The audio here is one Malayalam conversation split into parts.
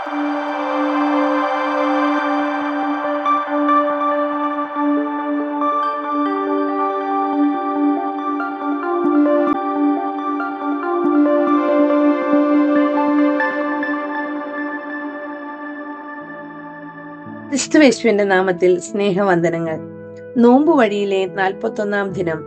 ക്രിസ്തുയേശുവിന്റെ നാമത്തിൽ സ്നേഹവന്ദനങ്ങൾ. നോമ്പ് വഴിയിലെ 41-ാം ദിനം.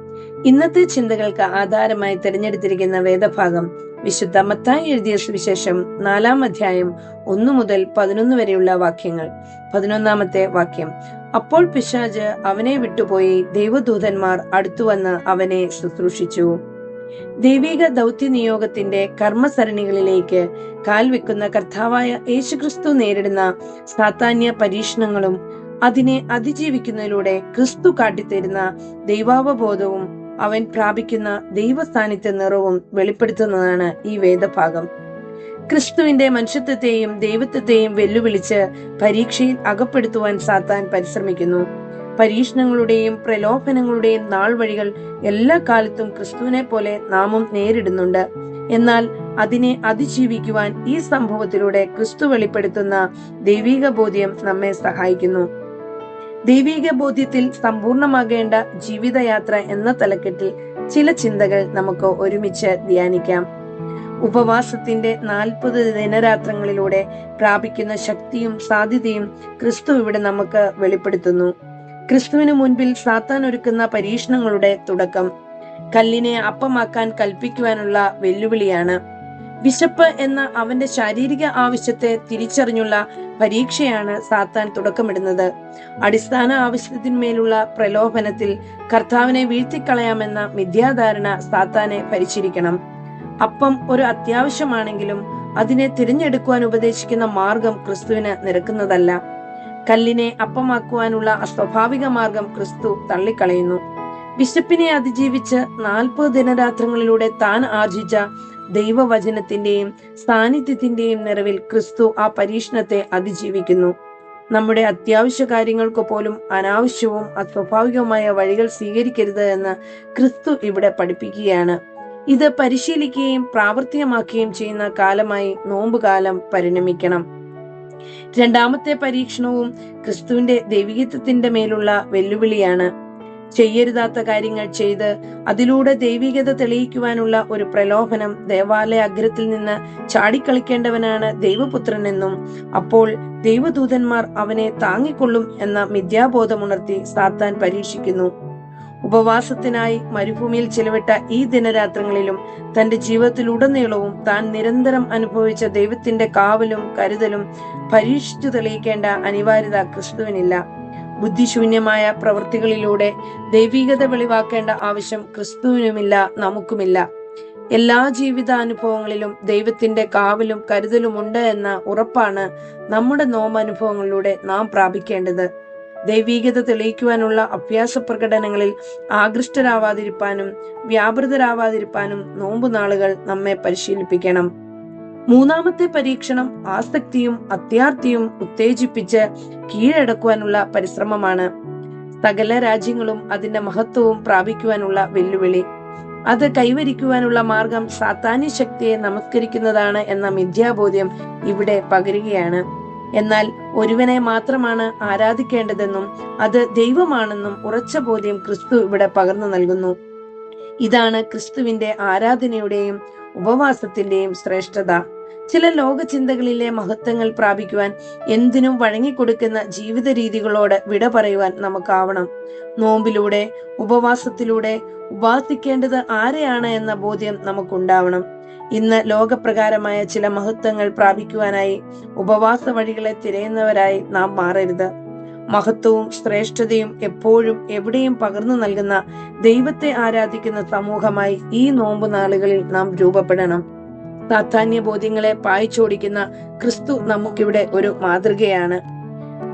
ഇന്നത്തെ ചിന്തകൾക്ക് ആധാരമായി തിരഞ്ഞെടുത്തിരിക്കുന്ന വേദഭാഗം വിശുദ്ധ മത്തായി എഴുതിയ സുവിശേഷം 4-ാം അധ്യായം 1 മുതൽ 11 വരെയുള്ള വാക്യങ്ങൾ. 11-ാമത്തെ വാക്യം: അപ്പോൾ പിശാച് അവനെ വിട്ടുപോയി, ദൈവദൂതന്മാർ അടുത്തുവന്ന് അവനെ ശുശ്രൂഷിച്ചു. ദൈവിക ദൗത്യ നിയോഗത്തിന്റെ കർമ്മസരണികളിലേക്ക് കാൽവെക്കുന്ന കർത്താവായ യേശുക്രിസ്തു നേരിടുന്ന സാത്താന്യ പരീക്ഷണങ്ങളും അതിനെ അതിജീവിക്കുന്നതിലൂടെ ക്രിസ്തു കാട്ടിത്തരുന്ന ദൈവാവബോധവും അവൻ പ്രാപിക്കുന്ന ദൈവസാന്നിധ്യ നിറവും വെളിപ്പെടുത്തുന്നതാണ് ഈ വേദഭാഗം. ക്രിസ്തുവിന്റെ മനുഷ്യത്വത്തെയും ദൈവത്വത്തെയും വെല്ലുവിളിച്ച് പരീക്ഷയിൽ അകപ്പെടുത്തുവാൻ സാത്താൻ പരിശ്രമിക്കുന്നു. പരീക്ഷണങ്ങളുടെയും പ്രലോഭനങ്ങളുടെയും നാൾ വഴികൾ എല്ലാ കാലത്തും ക്രിസ്തുവിനെ പോലെ നാമും നേരിടുന്നുണ്ട്. എന്നാൽ അതിനെ അതിജീവിക്കുവാൻ ഈ സംഭവത്തിലൂടെ ക്രിസ്തു വെളിപ്പെടുത്തുന്ന ദൈവിക ബോധ്യം നമ്മെ സഹായിക്കുന്നു. ദൈവിക ബോധ്യത്തിൽ സമ്പൂർണമാകേണ്ട ജീവിതയാത്ര എന്ന തലക്കെട്ടിൽ ചില ചിന്തകൾ നമുക്ക് ഒരുമിച്ച് ധ്യാനിക്കാം. ഉപവാസത്തിന്റെ 40 ദിനരാത്രങ്ങളിലൂടെ പ്രാപിക്കുന്ന ശക്തിയും സാധ്യതയും ക്രിസ്തു ഇവിടെ നമുക്ക് വെളിപ്പെടുത്തുന്നു. ക്രിസ്തുവിന് മുൻപിൽ സാത്താൻ ഒരുക്കുന്ന പരീക്ഷണങ്ങളുടെ തുടക്കം കല്ലിനെ അപ്പമാക്കാൻ കൽപ്പിക്കുവാനുള്ള വെല്ലുവിളിയാണ്. വിശപ്പ് എന്ന അവന്റെ ശാരീരിക ആവശ്യത്തെ തിരിച്ചറിഞ്ഞുള്ള പരീക്ഷയാണ് സാത്താൻ തുടക്കമിടുന്നത്. അടിസ്ഥാന ആവശ്യത്തിന്മേലുള്ള പ്രലോഭനത്തിൽ കർത്താവിനെ വീഴ്ത്തിക്കളയാമെന്ന മിഥ്യാധാരണ സാത്താനെ പരിശീലിക്കണം. അപ്പം ഒരു അത്യാവശ്യമാണെങ്കിലും അതിനെ തിരഞ്ഞെടുക്കുവാൻ ഉപദേശിക്കുന്ന മാർഗം ക്രിസ്തുവിന് നിരക്കുന്നതല്ല. കല്ലിനെ അപ്പമാക്കുവാനുള്ള അസ്വാഭാവിക മാർഗം ക്രിസ്തു തള്ളിക്കളയുന്നു. വിശപ്പിനെ അതിജീവിച്ച് 40 ദിനരാത്രങ്ങളിലൂടെ താൻ ആർജിച്ച ദൈവവചനത്തിന്റെയും സാന്നിധ്യത്തിന്റെയും നിറവിൽ ക്രിസ്തു ആ പരീക്ഷണത്തെ അതിജീവിക്കുന്നു. നമ്മുടെ അത്യാവശ്യ കാര്യങ്ങൾക്ക് പോലും അനാവശ്യവും അസ്വാഭാവികവുമായ വഴികൾ സ്വീകരിക്കരുത് എന്ന് ക്രിസ്തു ഇവിടെ പഠിപ്പിക്കുകയാണ്. ഇത് പരിശീലിക്കുകയും പ്രാവർത്തികമാക്കുകയും ചെയ്യുന്ന കാലമായി നോമ്പുകാലം പരിണമിക്കണം. രണ്ടാമത്തെ പരീക്ഷണവും ക്രിസ്തുവിന്റെ ദൈവികത്വത്തിന്റെ മേലുള്ള വെല്ലുവിളിയാണ്. ചെയ്യരുതാത്ത കാര്യങ്ങൾ ചെയ്ത് അതിലൂടെ ദൈവികത തെളിയിക്കുവാനുള്ള ഒരു പ്രലോഭനം. ദേവാലയ അഗ്രത്തിൽ നിന്ന് ചാടിക്കളിക്കേണ്ടവനാണ് ദൈവപുത്രനെന്നും അപ്പോൾ ദൈവദൂതന്മാർ അവനെ താങ്ങിക്കൊള്ളും എന്ന മിഥ്യാബോധമുണർത്തി സാത്താൻ പരീക്ഷിക്കുന്നു. ഉപവാസത്തിനായി മരുഭൂമിയിൽ ചിലവിട്ട ഈ ദിനരാത്രങ്ങളിലും തന്റെ ജീവിതത്തിലുടനീളവും താൻ നിരന്തരം അനുഭവിച്ച ദൈവത്തിന്റെ കാവലും കരുതലും പരീക്ഷിച്ചു തെളിയിക്കേണ്ട അനിവാര്യത ക്രിസ്തുവിനില്ല. ബുദ്ധിശൂന്യമായ പ്രവൃത്തികളിലൂടെ ദൈവികത വെളിവാക്കേണ്ട ആവശ്യം ക്രിസ്തുവിനുമില്ല, നമുക്കുമില്ല. എല്ലാ ജീവിതാനുഭവങ്ങളിലും ദൈവത്തിന്റെ കാവലും കരുതലും ഉണ്ട് എന്ന ഉറപ്പാണ് നമ്മുടെ നോമ്പനുഭവങ്ങളിലൂടെ നാം പ്രാപിക്കേണ്ടത്. ദൈവികത തെളിയിക്കുവാനുള്ള അഭ്യാസ പ്രകടനങ്ങളിൽ ആകൃഷ്ടരാവാതിരിപ്പാനും വ്യാപൃതരാവാതിരിപ്പാനും നോമ്പുനാളുകൾ നമ്മെ പരിശീലിപ്പിക്കണം. മൂന്നാമത്തെ പരീക്ഷണം ആസക്തിയും അത്യാർത്തിയും ഉത്തേജിപ്പിച്ച് കീഴടക്കുവാനുള്ള പരിശ്രമമാണ്. സകല രാജ്യങ്ങളും അതിന്റെ മഹത്വവും പ്രാപിക്കുവാനുള്ള വെല്ലുവിളി. അത് കൈവരിക്കുവാനുള്ള മാർഗം സാത്താന്യ ശക്തിയെ നമസ്കരിക്കുന്നതാണ് എന്ന മിഥ്യാബോധ്യം ഇവിടെ പകരുകയാണ്. എന്നാൽ ഒരുവനെ മാത്രമാണ് ആരാധിക്കേണ്ടതെന്നും അത് ദൈവമാണെന്നും ഉറച്ച ബോധ്യം ക്രിസ്തു ഇവിടെ പകർന്നു നൽകുന്നു. ഇതാണ് ക്രിസ്തുവിന്റെ ആരാധനയുടെയും ഉപവാസത്തിന്റെയും ശ്രേഷ്ഠത. ചില ലോക ചിന്തകളിലെ മഹത്വങ്ങൾ പ്രാപിക്കുവാൻ എന്തിനും വഴങ്ങിക്കൊടുക്കുന്ന ജീവിത രീതികളോട് വിട പറയുവാൻ നമുക്കാവണം. നോമ്പിലൂടെ ഉപവാസത്തിലൂടെ ഉപാസിക്കേണ്ടത് ആരെയാണ് എന്ന ബോധ്യം നമുക്കുണ്ടാവണം. ഇന്ന് ലോകപ്രകാരമായ ചില മഹത്വങ്ങൾ പ്രാപിക്കുവാനായി ഉപവാസ വഴികളെ തിരയുന്നവരായി നാം മാറരുത്. മഹത്വവും ശ്രേഷ്ഠതയും എപ്പോഴും എവിടെയും പകർന്നു നൽകുന്ന ദൈവത്തെ ആരാധിക്കുന്ന സമൂഹമായി ഈ നോമ്പ് നാളുകളിൽ നാം രൂപപ്പെടണം. സാത്താന്യ ബോധ്യങ്ങളെ പായിച്ചോടിക്കുന്ന ക്രിസ്തു നമുക്കിവിടെ ഒരു മാതൃകയാണ്.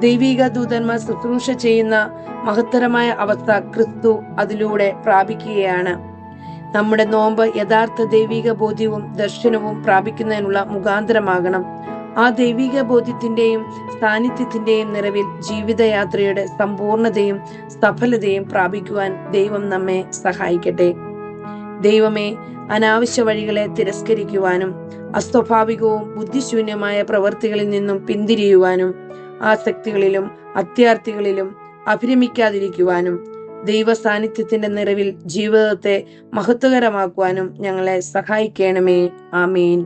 ദൈവിക ദൂതന്മാർ ശുശ്രൂഷ ചെയ്യുന്ന മഹത്തരമായ അവസ്ഥ ക്രിസ്തു അതിലൂടെ പ്രാപിക്കുകയാണ്. നമ്മുടെ നോമ്പ് യഥാർത്ഥ ദൈവിക ബോധ്യവും ദർശനവും പ്രാപിക്കുന്നതിനുള്ള മുഖാന്തരമാകണം. ആ ദൈവിക ബോധ്യത്തിന്റെയും സാന്നിധ്യത്തിന്റെയും നിറവിൽ ജീവിതയാത്രയുടെ സമ്പൂർണതയും സഫലതയും പ്രാപിക്കുവാൻ ദൈവം നമ്മെ സഹായിക്കട്ടെ. ദൈവമേ, അനാവശ്യ വഴികളെ തിരസ്കരിക്കുവാനും അസ്വാഭാവികവും ബുദ്ധിശൂന്യമായ പ്രവൃത്തികളിൽ നിന്നും പിന്തിരിയുവാനും ആസക്തികളിലും അത്യാർത്ഥികളിലും അഭിരമിക്കാതിരിക്കുവാനും ദൈവ സാന്നിധ്യത്തിന്റെ നിറവിൽ ജീവിതത്തെ മഹത്വകരമാക്കുവാനും ഞങ്ങളെ സഹായിക്കണമേ. ആമേൻ.